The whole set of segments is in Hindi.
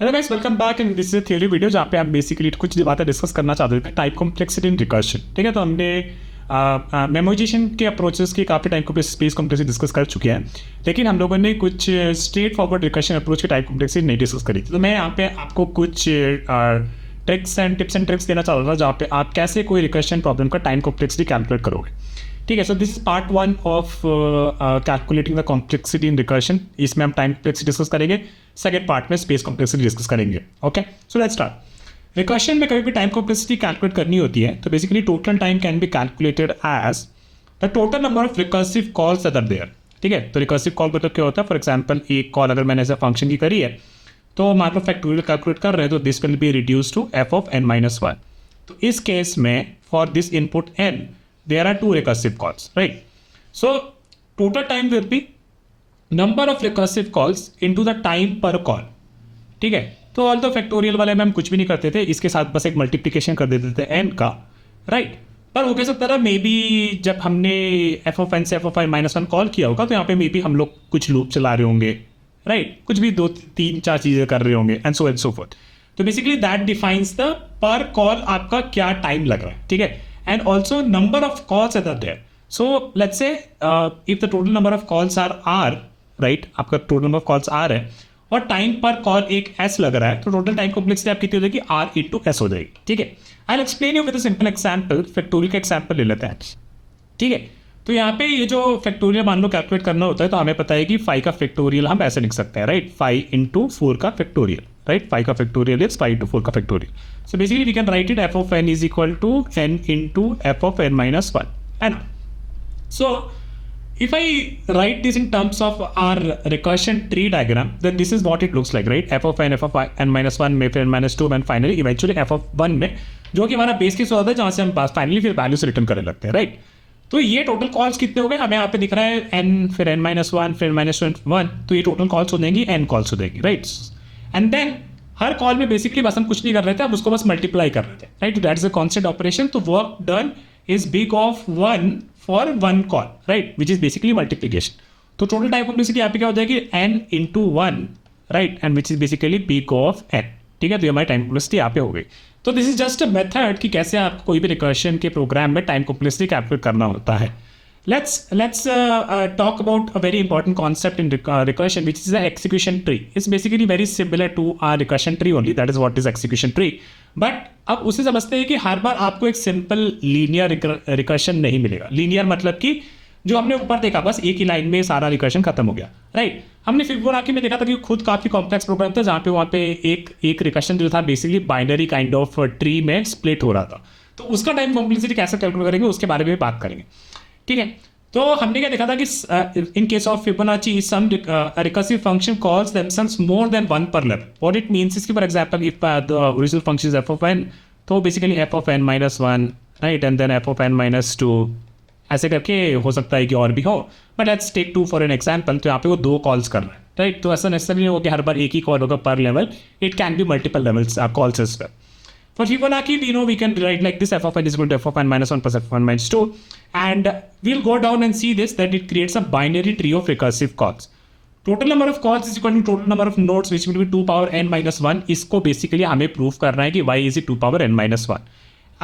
Hello guys, welcome back in this theory video जहाँ पे आप बेसिकली कुछ बातें डिस्कस करना चाहते थे टाइप कॉम्प्लेक्सिटी इन रिकर्शन। ठीक है, तो हमने मेमोराइजेशन के अप्रोचेस की काफ़ी टाइम स्पेस कॉम्प्लेक्सिटी डिस्कस कर चुके हैं, लेकिन हम लोगों ने कुछ स्ट्रेट फॉरवर्ड रिकर्शन अप्रोच की टाइप कॉम्प्लेक्सिटी नहीं डिस्कस करी थी। तो मैं यहाँ पे आपको कुछ tricks and tips and tricks देना चाहता था जहाँ पे आप कैसे कोई रिकर्शन प्रॉब्लम का टाइम कॉम्प्लेक्सिटी कैलकुलेट करोगे। ठीक है, so this is part 1 of calculating the complexity in recursion. इसमें हम टाइम कॉम्प्लेक्सिटी डिस्कस करेंगे, सेकेंड पार्ट में स्पेस कॉम्प्लेक्सिटी डिस्कस करेंगे। Okay, so let's start. Recursion में कभी भी टाइम कॉम्प्लेक्सिटी कैलकुलेट करनी होती है तो basically total time can be calculated as the total number of recursive calls that are there. ठीक है, तो रिकर्सिव कॉल मतलब क्या होता है? फॉर एग्जाम्पल एक कॉल अगर मैंने ऐसे फंक्शन की करी है तो मान लो फैक्टोरियल कैलकुलेट कर रहे हैं तो this will be reduce to f of n minus one. तो इस केस में for this input n there are two recursive calls, right? So total time will be number of recursive calls into the time per call. ठीक है, तो ऑल द फैक्टोरियल वाले में हम कुछ भी नहीं करते थे, इसके साथ बस एक मल्टीप्लिकेशन कर देते थे n का, राइट? पर हो कह सकता था मे बी जब हमने एफ ऑफ एन से F of I minus one call किया होगा तो यहाँ पे मे बी हम लोग कुछ लूप चला रहे होंगे, राइट? कुछ भी दो तीन चार चीज़ें कर रहे होंगे एंड सो फोर्थ। तो basically that defines the per call आपका क्या टाइम लग रहा है। ठीक है, and also number of calls are there. So let's say if the total number of calls are R, right? आपका total number of calls R है और टाइम पर कॉल एक S लग रहा है तो टोटल टाइम कॉम्प्लेक्सिटी आप कितनी हो जाएगी? R इंटू S हो जाएगी। ठीक है, I will explain you with a simple example. Factorial का एग्जांपल ले लेते हैं। ठीक है, तो यहाँ पे ये जो फैक्टोरियल मान लो कैलकुलेट करना होता है तो हमें पता है कि 5 का फैक्टोरियल हम ऐसे लिख सकते हैं, राइट? 5 इंटू 4 का फैक्टोरियल, राइट? 5 का फैक्टोरियल इज 5 इंटू 4 का फैक्टोरियल। So basically we can write it f of n is equal to n into f of n minus one, है ना? So if I write this in terms of our recursion tree diagram, then this is what it looks like, right? F of n minus 1 में फिर n minus 2 and finally eventually f of 1 में जो कि हमारा बेस केस होता है जहाँ से हम पास फाइनली फिर वैल्यूज रिटर्न करने लगते हैं, राइट? तो ये टोटल कॉल्स कितने हो गए? हमें यहाँ पे दिख रहा है n फिर n minus 1 फिर minus 1, तो ये टोटल कॉल्स हो जाएंगी n कॉल्स हो जाएगी, राइट? एंड देन हर कॉल में बेसिकली बस हम कुछ नहीं कर रहे थे, हम उसको बस मल्टीप्लाई कर रहे थे, right? That is a constant operation. तो work done is big of 1 for one call, right? Which is basically multiplication. तो total time complexity यहाँ पे क्या हो जाएगी? n into 1, right? And which is basically big of n. ठीक है, तो ये हमारी टाइम कॉम्प्लेक्सिटी यहाँ पे हो गई। तो this is just a method कि कैसे आपको कोई भी रिकर्शन के प्रोग्राम में टाइम कॉम्प्लेक्सिटी कैलकुलेट करना होता है। Let's talk about a very important concept in recursion, which is the execution tree. It's basically very similar to our recursion tree only. That is what is execution tree. But अब उसे समझते हैं कि हर बार आपको एक सिंपल लीनियर रिकर्शन नहीं मिलेगा। लीनियर मतलब कि जो हमने ऊपर देखा बस एक ही लाइन में सारा रिकर्शन खत्म हो गया, राइट? हमने फिबोनाची में देखा था कि खुद काफ़ी कॉम्प्लेक्स प्रोग्राम था जहाँ पे वहाँ पे एक रिकर्शन जो था basically binary kind of tree में स्प्लिट हो रहा था। तो उसका टाइम कॉम्प्लेक्सिटी कैसे कैलकुलेट करेंगे उसके बारे में बात करेंगे। ठीक है, तो हमने क्या देखा था कि in case of Fibonacci some recursive function calls themselves more than one per level. What it means is कि for example if the original function is f of n, तो basically f of n minus one, right? And then f of n minus two, ऐसे करके हो सकता है कि और भी हो, but let's take two for an example. तो यहाँ पे वो दो कॉल्स कर रहे हैं, राइट? तो ऐसा नेसेसरी नहीं हो कि हर बार एक ही कॉल होगा per level, it can be multiple levels calls as well. For Fibonacci, we know we can write like this: f of n is equal to f of n minus 1 plus f of n minus 2, and we'll go down and see this that it creates a binary tree of recursive calls. Total number of calls is equal to total number of nodes, which will be 2 power n minus 1. इसको बेसिकली हमें प्रूव करना है कि y is 2 power n minus 1.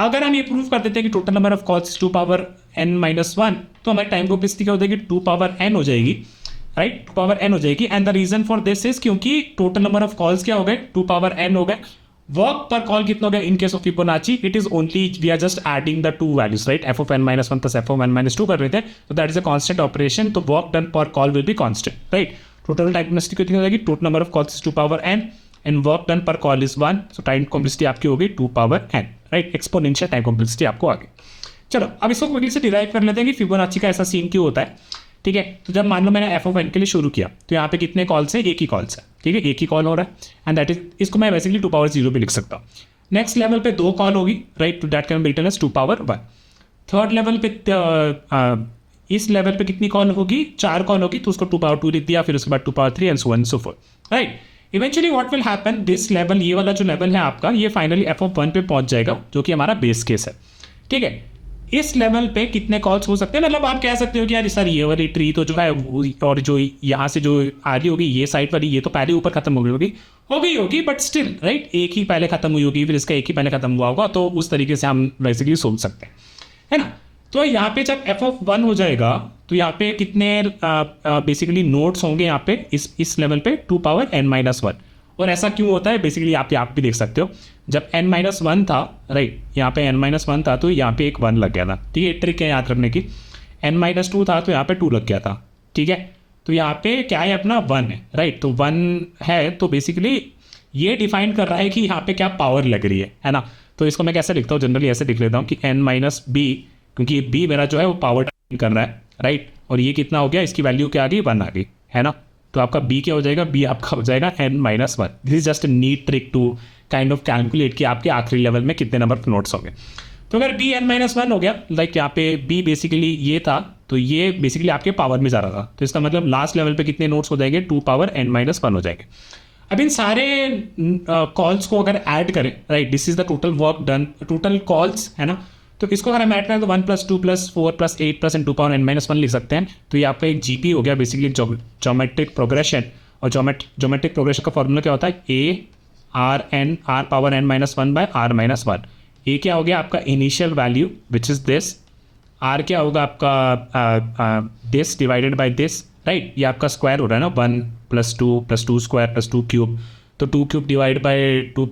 अगर हम ये प्रूव कर देते हैं कि total number of calls 2 power n minus 1, तो हमारी टाइम कॉम्प्लेक्सिटी क्या हो जाएगी? 2 पावर n हो जाएगी, राइट? 2 पावर n हो जाएगी। And the reason for this is क्योंकि टोटल नंबर ऑफ कॉल्स क्या हो गए? 2 पावर n हो गए। वर्क पर कॉल कितना हो गया? In case of Fibonacci it is only we are just adding the two values, right? F of n minus one plus f of n minus two कर रहे थे, तो that is a constant operation. तो work done per call will be constant, right? Total time complexity कितनी हो जाएगी? Total number of calls is 2 power n and work done per call is 1, so time complexity आपकी हो गई 2 power n, right? Exponential time complexity आपको आ गई। चलो अब इसको क्विकली से डिराइव कर लेते हैं कि फिबोनाची का ऐसा सीन क्यों होता है। ठीक है, तो जब मान लो मैंने एफ ऑफ एन के लिए शुरू किया तो यहाँ पे कितने कॉल्स हैं? एक ही कॉल्स है, ठीक है? एक ही कॉल हो रहा है एंड दैट इज, इसको मैं बेसिकली 2 पावर 0 भी लिख सकता हूँ। नेक्स्ट लेवल पे 2 कॉल होगी, right? Two that can be written as 2 power 1। Third level पे इस लेवल पे कितनी कॉल होगी? 4 कॉल होगी, तो उसको 2 पावर 2 लिख दिया, फिर उसके बाद 2 power 3 and so on so fourth, right? Eventually what will happen, this level, ये वाला जो लेवल है आपका, ये फाइनली एफ ऑफ 1 पे पहुंच जाएगा जो कि हमारा बेस केस है। ठीक है, इस लेवल पे कितने कॉल्स हो सकते हैं, मतलब आप कह सकते हो कि यार सर ये वाली ट्री तो जो है और जो यहाँ से जो आ रही होगी ये साइड वाली, ये तो पहले ऊपर खत्म हो गई होगी, बट स्टिल राइट, एक ही पहले खत्म हुई होगी, फिर इसका एक ही पहले खत्म हुआ होगा, तो उस तरीके से हम बेसिकली सोच सकते हैं, है ना। तो यहाँ पे जब f(1) हो जाएगा तो यहाँ पे कितने बेसिकली नोड्स होंगे यहाँ पे इस लेवल पे 2n-1। और ऐसा क्यों होता है बेसिकली आप भी देख सकते हो, जब n-1 था राइट, यहाँ पे n-1 था तो यहाँ पे एक 1 लग गया था, ठीक है, ट्रिक है याद रखने की। n-2 था तो यहाँ पे 2 लग गया था, ठीक है। तो यहाँ पे क्या है अपना 1 है राइट, तो 1 है तो बेसिकली ये डिफाइन कर रहा है कि यहाँ पे क्या पावर लग रही है ना। तो इसको मैं कैसे लिखता हूँ, जनरली ऐसे लिख लेता हूँ कि n-b, क्योंकि b मेरा जो है वो पावर कर रहा है राइट, और ये कितना हो गया, इसकी वैल्यू क्या आ गई 1 आ गई, है ना। तो आपका b क्या हो जाएगा, b आपका हो जाएगा n-1। This is just a neat trick to kind of calculate कि आपके आखिरी लेवल में कितने नंबर ऑफ नोट्स होंगे। तो अगर b n-1 हो गया, लाइक यहाँ पे b बेसिकली ये था, तो ये बेसिकली आपके पावर में जा रहा था, तो इसका मतलब लास्ट लेवल पे कितने नोट्स हो जाएंगे, 2n-1 हो जाएंगे। अब इन सारे कॉल्स को अगर ऐड करें right, this is the total work done, total calls, है ना। तो इसको अगर हम ऐड करें तो 1 + 2 + 4 + 8 + 2n-1 लिख सकते हैं। तो ये आपका एक जीपी हो गया, बेसिकली ज्योमेट्रिक प्रोग्रेशन। और ज्योमेट्रिक प्रोग्रेशन का फॉर्मूला क्या होता है, r(n)(r)(1)(r-1). ये क्या हो गया आपका initial value which is this, r क्या होगा आपका this divided by this right, ये आपका स्क्वायर हो रहा है ना, 1 + 2 + 2 स्क्वायर + 2 क्यूब, तो 2 क्यूब डिवाइड बाय 2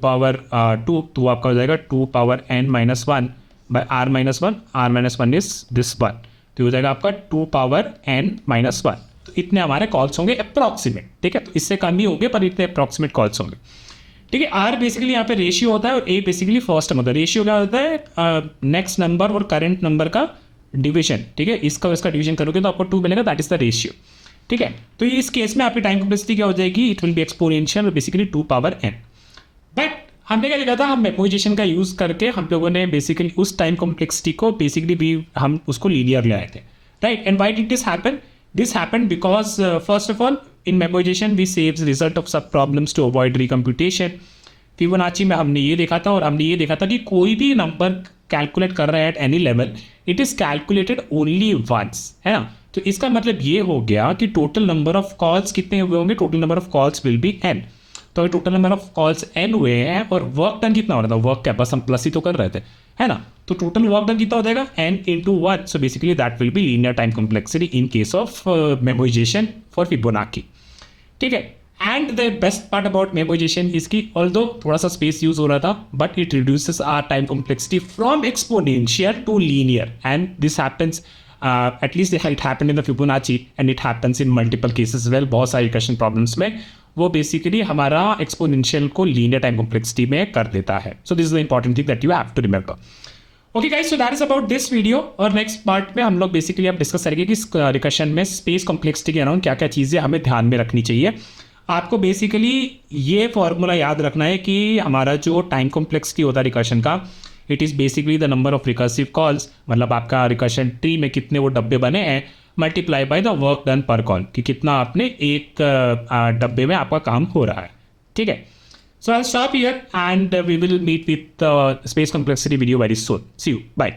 तो आपका हो जाएगा 2n-1 by r-1, r-1 is this 1, तो हो जाएगा आपका 2n-1। तो इतने हमारे कॉल्स होंगे अप्रॉक्सीमेट, ठीक है, तो इससे कम ही होंगे पर इतने अप्रॉक्सीमेट कॉल्स होंगे, ठीक है। r बेसिकली यहाँ पे रेशियो होता है और a basically first number, ratio क्या होता है, नेक्स्ट नंबर और करंट नंबर का डिविजन, ठीक है, इसका डिविजन करोगे तो आपको 2 मिलेगा, दैट इज द रेशियो, ठीक है। तो इस केस में आपकी टाइम कॉम्प्लेक्सिटी क्या हो जाएगी, it will be exponential, basically 2n। But हमने क्या लिखा था, हम मेमोराइजेशन का यूज़ करके हम लोगों ने बेसिकली उस टाइम कॉम्प्लेक्सिटी को बेसिकली भी हम उसको लीनियर ले आए थे right. And why did this happen because first of all in memorization we saves result of sub problems to avoid recomputation. Fibonacci में हमने ये देखा था, और हमने ये देखा था कि कोई भी नंबर कैलकुलेट कर रहा है at any level, it is calculated only once, है ना। तो इसका मतलब ये हो गया कि टोटल नंबर ऑफ कॉल्स कितने हुए होंगे, total number of calls will be n। तो total number of calls n हुए हैं और वर्क डन कितना हो रहा था, वर्क क्या बस हम प्लस ही तो कर रहे थे, है ना। तो टोटल वर्क डन कितना हो जाएगा, n × 1। So basically that will be linear time complexity in case of memorization for Fibonacci, ठीक है। And the best part about memorization is कि ऑल्दो थोड़ा सा स्पेस यूज हो रहा था, but it reduces our time complexity from exponential to linear, and this happens at least it happened in the Fibonacci and it happens in multiple cases as well। बहुत सारी रिकर्शन प्रॉब्लम्स में वो बेसिकली हमारा एक्सपोनेंशियल को लीनियर टाइम कॉम्प्लेक्सिटी में कर देता है। So this is the important thing that you have to remember. Okay guys, so that is about this video. और नेक्स्ट पार्ट में हम लोग बेसिकली अब डिस्कस करेंगे कि रिकर्शन में स्पेस कॉम्प्लेक्सिटी के अराउंड क्या क्या चीज़ें हमें ध्यान में रखनी चाहिए। आपको बेसिकली ये फॉर्मूला याद रखना है कि हमारा जो टाइम कॉम्प्लेक्सिटी होता है रिकर्शन का, it is basically the number of recursive calls, मतलब आपका रिकर्शन ट्री में कितने वो डब्बे बने हैं, multiply by the work done per call, कि कितना आपने एक डब्बे में आपका काम हो रहा है, ठीक है। So I stop here and we will meet with space complexity video very soon. See you, bye.